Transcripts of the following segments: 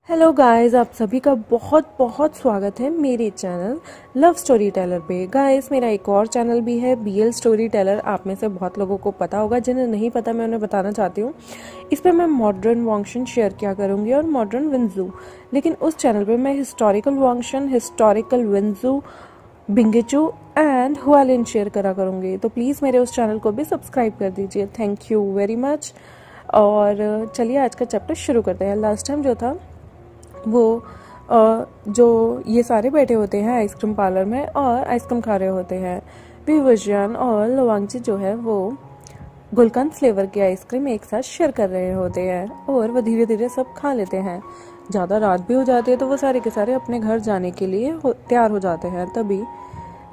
Hello guys, आप सभी का बहुत बहुत स्वागत है मेरे चैनल लव स्टोरी टेलर पे। गाइस, मेरा एक और चैनल भी है BL स्टोरी टेलर। आप में से बहुत लोगों को पता होगा, जिन्हें नहीं पता मैं उन्हें बताना चाहती हूँ। इस पे मैं मॉडर्न वांगशन शेयर किया करूँगी और मॉडर्न विंजू, लेकिन उस चैनल पे मैं हिस्टोरिकल वांगशन, हिस्टोरिकल विंजू, बिंगेचू एंड हुआलिन शेयर करा करूँगी। तो प्लीज़ मेरे उस चैनल को भी सब्सक्राइब कर दीजिए। Thank you very much. और चलिए आज का चैप्टर शुरू करते हैं। लास्ट टाइम जो था वो जो ये सारे बैठे होते हैं आइसक्रीम पार्लर में और आइसक्रीम खा रहे होते हैं। विवजियन और लवांगची जो है वो गुलकंद फ्लेवर की आइसक्रीम एक साथ शेयर कर रहे होते हैं और वो धीरे धीरे सब खा लेते हैं। ज़्यादा रात भी हो जाती है तो वो सारे के सारे अपने घर जाने के लिए तैयार हो जाते हैं। तभी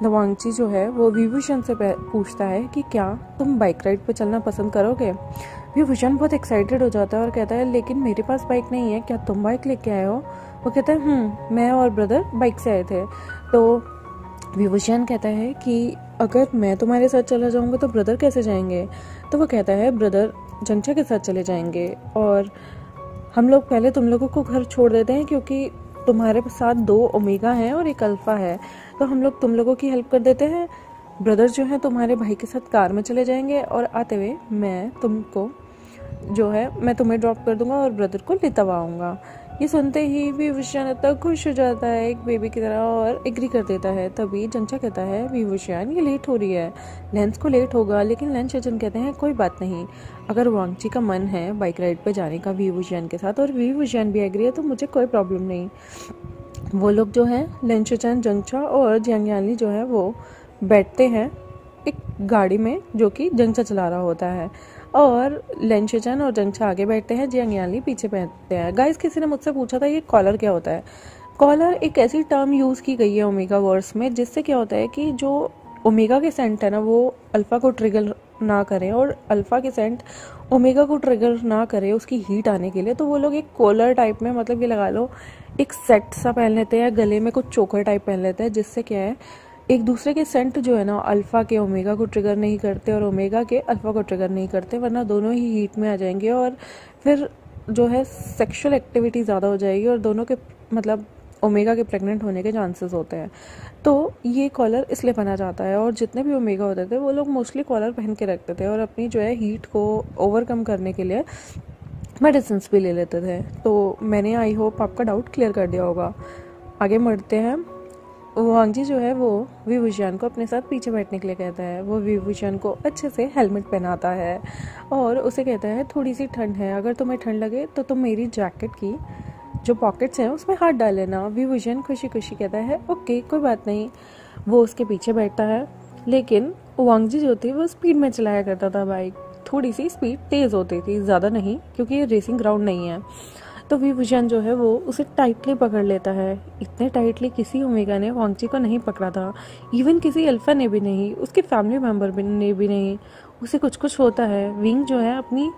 लवांगची जो है वो विभूषण से पूछता है कि क्या तुम बाइक राइड पे चलना पसंद करोगे। विभूषण बहुत एक्साइटेड हो जाता है और कहता है लेकिन मेरे पास बाइक नहीं है, क्या तुम बाइक लेके आए हो। वो कहता है मैं और ब्रदर बाइक से आए थे। तो विभूषण कहता है कि अगर मैं तुम्हारे साथ चला जाऊंगा तो ब्रदर कैसे जाएंगे। तो वो कहता है ब्रदर जंक्षा के साथ चले जाएंगे और हम लोग पहले तुम लोगों को घर छोड़ देते हैं, क्योंकि तुम्हारे साथ 2 ओमेगा हैं और एक अल्फा है, तो हम लोग तुम लोगों की हेल्प कर देते हैं। ब्रदर जो है तुम्हारे भाई के साथ कार में चले जाएंगे और आते हुए मैं तुम्हें ड्रॉप कर दूंगा और ब्रदर को लेता हुआ आऊँगा। ये सुनते ही विभूषण इतना खुश हो जाता है एक बेबी की तरह और एग्री कर देता है। तभी जंक्षा कहता है विभूषण ये लेट हो रही है, लेंस को लेट होगा। लेकिन लेंस शेजन कहते हैं कोई बात नहीं, अगर वांगची का मन है बाइक राइड पे जाने का विभूषण के साथ और विभूषण भी एग्री है तो मुझे कोई प्रॉब्लम नहीं। वो लोग जो है लेंस शेजन, जंक्षा और जियांगयाली जो है वो बैठते हैं एक गाड़ी में जो कि जंक्षा चला रहा होता है और लेंशेचन और जंक्षा आगे बैठते हैं, जियांगयाली पीछे बैठते हैं। गाइस, किसी ने मुझसे पूछा था ये कॉलर क्या होता है। कॉलर एक ऐसी टर्म यूज़ की गई है ओमेगा वर्ड्स में, जिससे क्या होता है कि जो ओमेगा के सेंट है ना वो अल्फा को ट्रिगर ना करे और अल्फा के सेंट ओमेगा को ट्रिगर ना करे उसकी हीट आने के लिए। तो वो लोग एक कॉलर टाइप में, मतलब ये लगा लो एक सेट सा पहन लेते हैं, गले में कुछ चोकर टाइप पहन लेते हैं, जिससे क्या है एक दूसरे के सेंट जो है ना अल्फा के ओमेगा को ट्रिगर नहीं करते और ओमेगा के अल्फा को ट्रिगर नहीं करते, वरना दोनों ही हीट में आ जाएंगे और फिर जो है सेक्सुअल एक्टिविटी ज़्यादा हो जाएगी और दोनों के मतलब ओमेगा के प्रेग्नेंट होने के चांसेस होते हैं। तो ये कॉलर इसलिए पहना जाता है और जितने भी ओमेगा होते थे वो लोग मोस्टली कॉलर पहन के रखते थे और अपनी जो है हीट को ओवरकम करने के लिए मेडिसिन भी ले लेते थे। तो मैंने आई होप आपका डाउट क्लियर कर दिया होगा। आगे बढ़ते हैं। वांगजी जो है वो विभूषण को अपने साथ पीछे बैठने के लिए कहता है। वो विभूषण को अच्छे से हेलमेट पहनाता है और उसे कहता है थोड़ी सी ठंड है, अगर तुम्हें ठंड लगे तो तुम मेरी जैकेट की जो पॉकेट्स हैं उसमें हाथ डाल लेना। विभूषण खुशी खुशी कहता है ओके कोई बात नहीं। वो उसके पीछे बैठता है, लेकिन वांगजी जो थी वो स्पीड में चलाया करता था बाइक। थोड़ी सी स्पीड तेज़ होती थी, ज़्यादा नहीं, क्योंकि ये रेसिंग ग्राउंड नहीं है। तो विभूषण जो है वो उसे टाइटली पकड़ लेता है। इतने टाइटली किसी ओमेगा ने वांगची को नहीं पकड़ा था, इवन किसी अल्फा ने भी नहीं, उसके फैमिली मेम्बर ने भी नहीं। उसे कुछ कुछ होता है। विंग जो है अपनी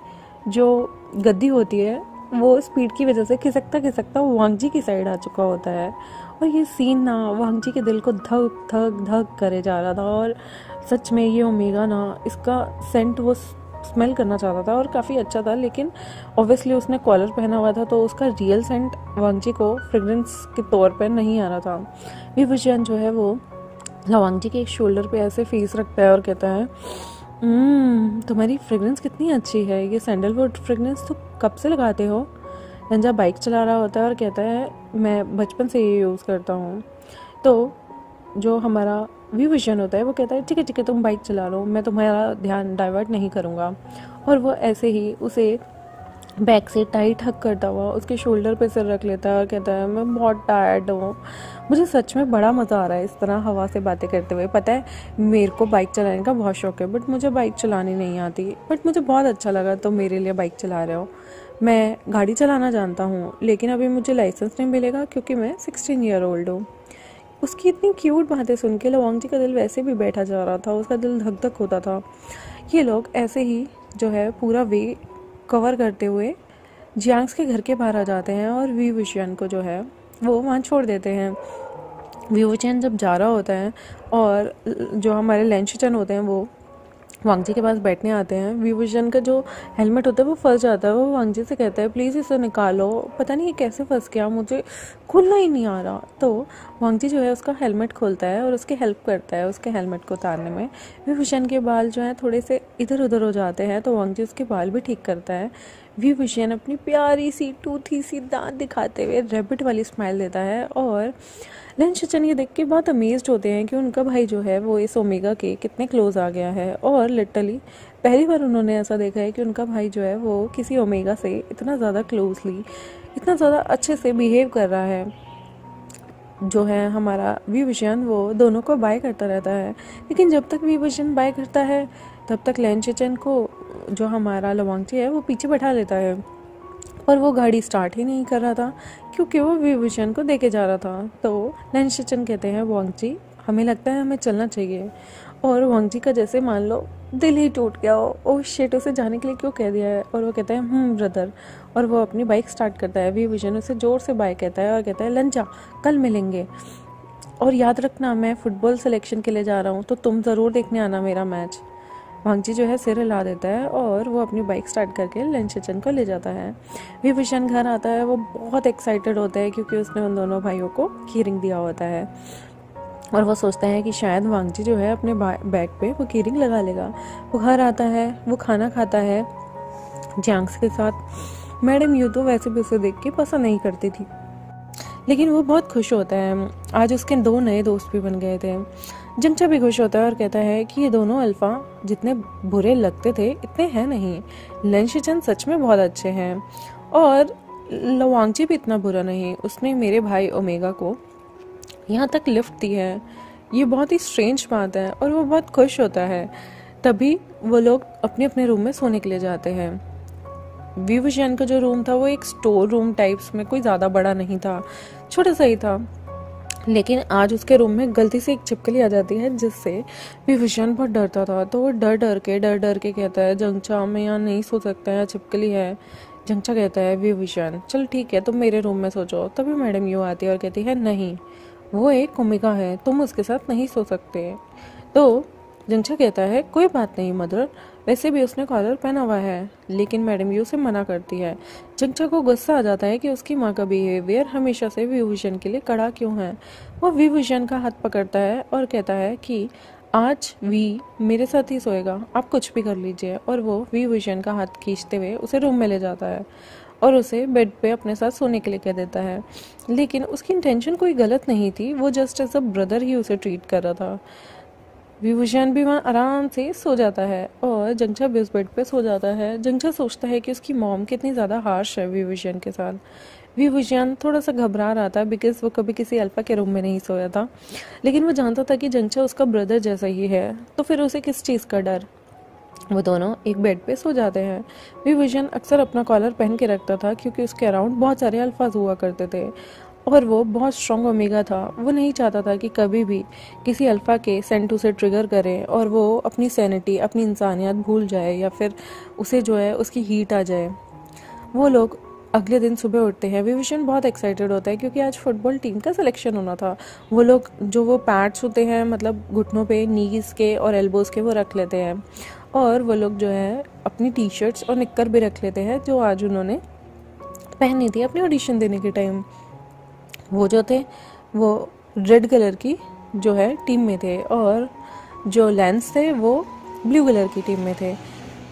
जो गद्दी होती है वो स्पीड की वजह से खिसकता खिसकता वांगजी की साइड आ चुका होता है और ये सीन ना वांगजी के दिल को धक धक धक करे जा रहा था। और सच में ये ओमेगा ना इसका सेंट वो स्मेल करना चाहता था और काफ़ी अच्छा था, लेकिन ऑब्वियसली उसने कॉलर पहना हुआ था तो उसका रियल सेंट वांगजी को फ्रेग्रेंस के तौर पर नहीं आ रहा था। विभूषण जो है वो वांगजी के एक शोल्डर पे ऐसे फेस रखता है और कहता है तुम्हारी फ्रेग्रेंस कितनी अच्छी है, ये सैंडलवुड फ्रेग्रेंस तो कब से लगाते हो। रंजा बाइक चला रहा होता है और कहता है मैं बचपन से ये यूज़ करता हूँ। तो जो हमारा विभूषण होता है वो कहता है ठीक है तुम बाइक चला लो, मैं तुम्हारा ध्यान डाइवर्ट नहीं करूँगा। और वो ऐसे ही उसे बैक से टाइट हक करता हुआ उसके शोल्डर पे सिर रख लेता है और कहता है मैं बहुत टायर्ड हूँ, मुझे सच में बड़ा मज़ा आ रहा है इस तरह हवा से बातें करते हुए। पता है मेरे को बाइक चलाने का बहुत शौक है, बट मुझे बाइक चलानी नहीं आती, बट मुझे बहुत अच्छा लगा तो मेरे लिए बाइक चला रहे हो। मैं गाड़ी चलाना जानता हूँ लेकिन अभी मुझे लाइसेंस नहीं मिलेगा क्योंकि मैं 16 ईयर ओल्ड हूँ। उसकी इतनी क्यूट बातें सुन के वांगजी का दिल वैसे भी बैठा जा रहा था, उसका दिल धक धक होता था। ये लोग ऐसे ही जो है पूरा वे कवर करते हुए जियांग्स के घर के बाहर आ जाते हैं और विभूषण को जो है वो वहाँ छोड़ देते हैं। विभूषण जब जा रहा होता है और जो हमारे लेंशेचन होते हैं वो वांगजी के पास बैठने आते हैं। विभूषण का जो हेलमेट होता है वो फंस जाता है। वो वांगजी से कहता है प्लीज़ इसे निकालो, पता नहीं ये कैसे फंस गया, मुझे खुलना ही नहीं आ रहा। तो वांगजी जो है उसका हेलमेट खोलता है और उसकी हेल्प करता है उसके हेलमेट को उतारने में। विभूषण के बाल जो हैं थोड़े से इधर उधर हो जाते हैं तो वांगजी उसके बाल भी ठीक करता है। विभूषण अपनी प्यारी सी टूथी सी दांत दिखाते हुए रैबिट वाली स्माइल देता है और लेंशचन ये देख के बहुत अमेज्ड होते हैं कि उनका भाई जो है वो इस ओमेगा के कितने क्लोज आ गया है। और लिटरली पहली बार उन्होंने ऐसा देखा है कि उनका भाई जो है वो किसी ओमेगा से इतना ज़्यादा क्लोजली, इतना ज़्यादा अच्छे से बिहेव कर रहा है। जो है हमारा विभूषण वो दोनों को बाय करता रहता है, लेकिन जब तक विभूषण बाय करता है तब तक लेंशचन को जो हमारा लवांगची है वो पीछे बैठा लेता है। पर वो गाड़ी स्टार्ट ही नहीं कर रहा था क्योंकि वो विभूषण को देके जा रहा था। तो लेंशचन कहते हैं वांगजी हमें लगता है हमें चलना चाहिए। और वांगजी का जैसे मान लो दिल ही टूट गया हो, ओ शिट उसे जाने के लिए क्यों कह दिया है। और वो कहता है ब्रदर, और वो अपनी बाइक स्टार्ट करता है। विभूषण उसे जोर से बाय कहता है और कहता है लंचा कल मिलेंगे, और याद रखना मैं फुटबॉल सिलेक्शन के लिए जा रहा हूँ तो तुम ज़रूर देखने आना मेरा मैच। वांगजी जो है सिर हिला देता है और वो अपनी बाइक स्टार्ट करके लेंशचन को ले जाता है। विभूषण घर आता है, वो बहुत एक्साइटेड होता है क्योंकि उसने उन दोनों भाइयों को कीरिंग दिया होता है और वो सोचता है कि शायद वांगजी जो है अपने बैग पे वो कीरिंग लगा लेगा। वो घर आता है, वो खाना खाता है जैंग्स के साथ। मैडम यू तो वैसे भी उसे देख के पसंद नहीं करती थी, लेकिन वो बहुत खुश होता है। आज उसके 2 नए दोस्त भी बन गए थे। जंगचा भी खुश होता है और कहता है कि ये दोनों अल्फा जितने बुरे लगते थे इतने हैं नहीं, लेंशचन सच में बहुत अच्छे हैं और लवांगजी भी इतना बुरा नहीं, उसने मेरे भाई ओमेगा को यहाँ तक लिफ्ट दी है। ये बहुत ही स्ट्रेंज बात है और वो बहुत खुश होता है। तभी वो लोग अपने अपने रूम में सोने के लिए जाते हैं। विभूषण का जो रूम था वो एक स्टोर रूम टाइप्स में, कोई ज़्यादा बड़ा नहीं था, छोटा सा ही था। लेकिन आज उसके रूम में गलती से एक छिपकली आ जाती है जिससे विभूषण बहुत डरता था। तो वो डर डर के कहता है जंगचा मैं यहाँ नहीं सो सकता, यहाँ छिपकली है। जंगचा कहता है विभूषण चल ठीक है तुम मेरे रूम में सो जाओ। तभी मैडम यू आती है और कहती है नहीं, वो एक ओमेगा है, तुम उसके साथ नहीं सो सकते। तो जंगचा कहता है कोई बात नहीं मदर, वैसे भी उसने कॉलर पहना हुआ है। लेकिन मैडम यू से मना करती है। जंगचा को गुस्सा आ जाता है कि उसकी माँ का बिहेवियर हमेशा से विभूषण के लिए कड़ा क्यों है। वो विभूषण का हाथ पकड़ता है और कहता है कि आज वी मेरे साथ ही सोएगा, आप कुछ भी कर लीजिए। और वो विभूषण का हाथ खींचते हुए उसे रूम में ले जाता है और उसे बेड पे अपने साथ सोने के लिए कह देता है। लेकिन उसकी इंटेंशन कोई गलत नहीं थी, वो जस्ट एज अ ब्रदर ही उसे ट्रीट कर रहा था। विभूषण भी वहाँ आराम से सो जाता है और जंगचा भी उस बेड पे सो जाता है। जंगचा सोचता है कि उसकी मॉम कितनी ज़्यादा हार्श है विभूषण के साथ। विभूषण थोड़ा सा घबरा रहा था बिकॉज वो कभी किसी अल्फा के रूम में नहीं सोया था, लेकिन वो जानता था कि जंगचा उसका ब्रदर जैसा ही है, तो फिर उसे किस चीज़ का डर। वो दोनों एक बेड पे सो जाते हैं। विभूषण अक्सर अपना कॉलर पहन के रखता था क्योंकि उसके अराउंड बहुत सारे अल्फाज हुआ करते थे और वो बहुत स्ट्रॉन्ग ओमेगा था। वो नहीं चाहता था कि कभी भी किसी अल्फा के सेंट उसे ट्रिगर करे और वो अपनी सैनिटी, अपनी इंसानियत भूल जाए या फिर उसे जो है उसकी हीट आ जाए। वो लोग अगले दिन सुबह उठते हैं। विभूषण बहुत एक्साइटेड होता है क्योंकि आज फुटबॉल टीम का सिलेक्शन होना था। वो लोग जो वो पैड्स होते हैं मतलब घुटनों पे नीज के और एल्बोज के वो रख लेते हैं और वो लोग जो है अपनी टी शर्ट्स और निक्कर भी रख लेते हैं जो आज उन्होंने पहनी थी अपने ऑडिशन देने के टाइम। वो जो थे वो रेड कलर की जो है टीम में थे और जो लेंस थे वो ब्लू कलर की टीम में थे।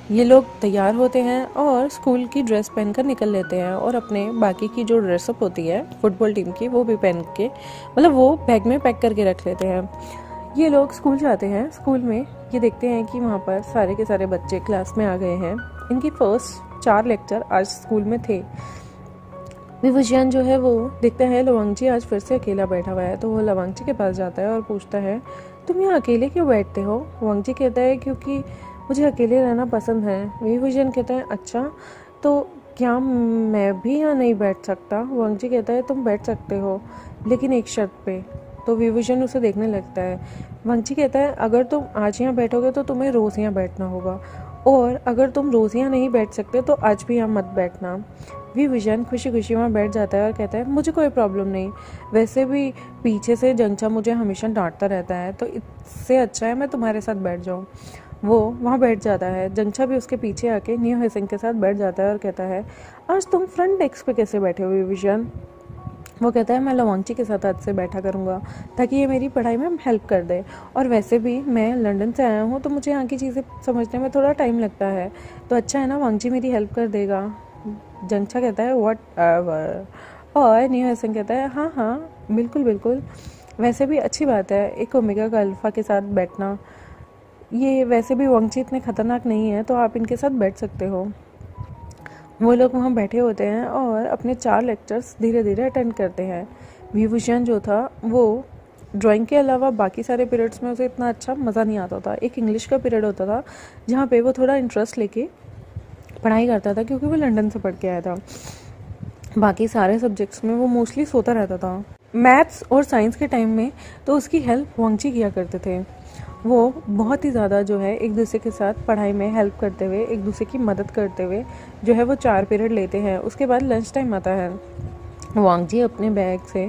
ये लोग तैयार होते हैं और स्कूल की ड्रेस पहनकर निकल लेते हैं और अपने बाकी की जो ड्रेसअप होती है फुटबॉल टीम की वो भी पहन के मतलब वो बैग में पैक करके रख लेते हैं। ये लोग स्कूल जाते हैं। स्कूल में ये देखते हैं कि वहाँ पर सारे के सारे बच्चे क्लास में आ गए हैं। इनकी फर्स्ट 4 लेक्चर आज स्कूल में थे। विभूषण जो है वो देखता है लवांगजी आज फिर से अकेला बैठा हुआ है, तो वो लवांगजी के पास जाता है और पूछता है तुम यहाँ अकेले क्यों बैठते हो। वांगजी कहता है क्योंकि मुझे अकेले रहना पसंद है। विभूषण कहता है अच्छा तो क्या मैं भी यहाँ नहीं बैठ सकता। वांगजी कहता है तुम बैठ सकते हो लेकिन एक शर्त पे। तो विभूषण उसे देखने लगता है। वांगजी कहता है अगर तुम आज यहाँ बैठोगे तो तुम्हें रोज़ यहाँ बैठना होगा और अगर तुम रोज़ यहाँ नहीं बैठ सकते तो आज भी यहाँ मत बैठना। विभूषण खुशी खुशी वहाँ बैठ जाता है और कहता है मुझे कोई प्रॉब्लम नहीं, वैसे भी पीछे से जंगचा मुझे हमेशा डांटता रहता है तो इससे अच्छा है मैं तुम्हारे साथ बैठ जाऊँ। वो वहाँ बैठ जाता है। जंगचा भी उसके पीछे आके न्यू हेसिंग के साथ बैठ जाता है और कहता है, आज तुम फ्रंट डेस्क पे कैसे बैठे हो विविशन? वो कहता है, मैं लवांगची के साथ आज से बैठा करूँगा ताकि ये मेरी पढ़ाई में हेल्प कर दे, और वैसे भी मैं लंदन से आया हूँ तो मुझे यहाँ की चीज़ें समझने में थोड़ा टाइम लगता है, तो अच्छा है ना, वांगची मेरी हेल्प कर देगा। जंगचा कहता है, व्हाट एवर, और न्यू हेसिंग कहता है, हाँ हाँ बिल्कुल बिल्कुल, वैसे भी अच्छी बात है एक ओमेगा का अल्फ़ा के साथ बैठना, ये वैसे भी वांगची इतने ख़तरनाक नहीं है तो आप इनके साथ बैठ सकते हो। वो लोग वहाँ बैठे होते हैं और अपने 4 लेक्चर्स धीरे धीरे अटेंड करते हैं। विभूषण जो था वो ड्राइंग के अलावा बाकी सारे पीरियड्स में उसे इतना अच्छा मज़ा नहीं आता था। एक इंग्लिश का पीरियड होता था जहाँ पे वो थोड़ा इंटरेस्ट लेके पढ़ाई करता था क्योंकि वो लंदन से पढ़ के आया था। बाकी सारे सब्जेक्ट्स में वो मोस्टली सोता रहता था। मैथ्स और साइंस के टाइम में तो उसकी हेल्प वांगची किया करते थे। वो बहुत ही ज़्यादा जो है एक दूसरे के साथ पढ़ाई में हेल्प करते हुए, एक दूसरे की मदद करते हुए जो है वो 4 पीरियड लेते हैं। उसके बाद लंच टाइम आता है। वांगजी अपने बैग से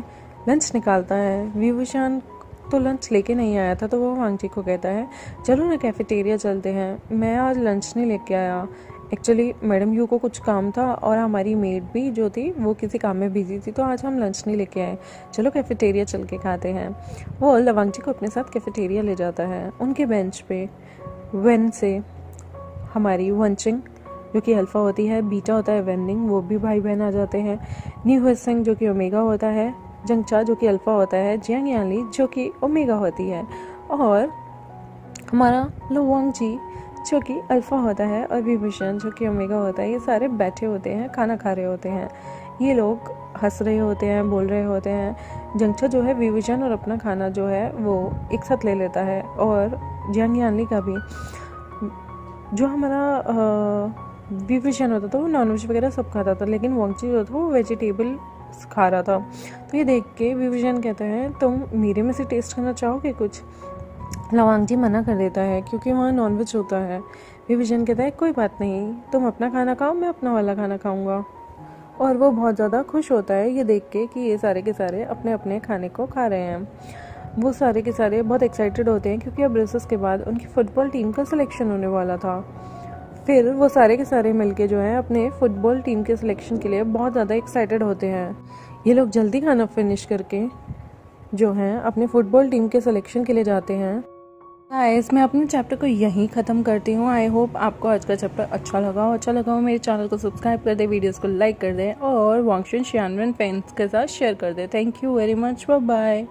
लंच निकालता है। विभूषण तो लंच लेके नहीं आया था तो वो वांगजी को कहता है, चलो ना कैफेटेरिया चलते हैं, मैं आज लंच नहीं लेके आया। एक्चुअली मैडम यू को कुछ काम था और हमारी मेड भी जो थी वो किसी काम में बिजी थी, तो आज हम लंच नहीं लेके आए, चलो कैफेटेरिया चल के खाते हैं। वो लवांगची को अपने साथ कैफेटेरिया ले जाता है। उनके बेंच पे वेन से हमारी वंचिंग जो कि अल्फ़ा होती है, बीटा होता है वेनिंग, वो भी भाई बहन आ जाते हैं। न्यू हेसिंग जो कि ओमेगा होता है, जंगचा जो कि अल्फ़ा होता है, जियांग यानली जो कि ओमेगा होती है, और हमारा लवांगची जो कि अल्फ़ा होता है, और विभूषण जो कि ओमेगा होता है। ये सारे बैठे होते हैं, खाना खा रहे होते हैं। ये लोग हंस रहे होते हैं, बोल रहे होते हैं। जंगचा जो है विभूषण और अपना खाना जो है वो एक साथ ले लेता है, और जियांग यानली का भी। जो हमारा विभूषण होता था वो नॉनवेज वगैरह सब खाता था, लेकिन वांगची जो था वो वेजिटेबल खा रहा था। तो ये देख के विभूषण कहता है, तुम मेरे में से टेस्ट करना चाहोगे कुछ? लवांगजी मना कर देता है क्योंकि वहाँ नॉनवेज होता है। विभूषण कहता है, कोई बात नहीं, तुम अपना खाना खाओ, मैं अपना वाला खाना खाऊंगा। और वो बहुत ज़्यादा खुश होता है ये देख के कि ये सारे के सारे अपने अपने खाने को खा रहे हैं। वो सारे के सारे बहुत एक्साइटेड होते हैं क्योंकि अब रिसेस के बाद उनकी फुटबॉल टीम का सिलेक्शन होने वाला था। फिर वो सारे के सारे मिलके जो है अपने फुटबॉल टीम के सिलेक्शन के लिए बहुत ज़्यादा एक्साइटेड होते हैं। ये लोग जल्दी खाना फिनिश करके जो हैं अपने फुटबॉल टीम के सिलेक्शन के लिए जाते हैं। गाइस, मैं अपने चैप्टर को यहीं ख़त्म करती हूँ। आई होप आपको आज का चैप्टर अच्छा लगा हो मेरे चैनल को सब्सक्राइब कर दे, वीडियोस को लाइक कर दे और वांगशुन शियानवन फ्रेंड्स के साथ शेयर कर दे। Thank you very much, bye bye.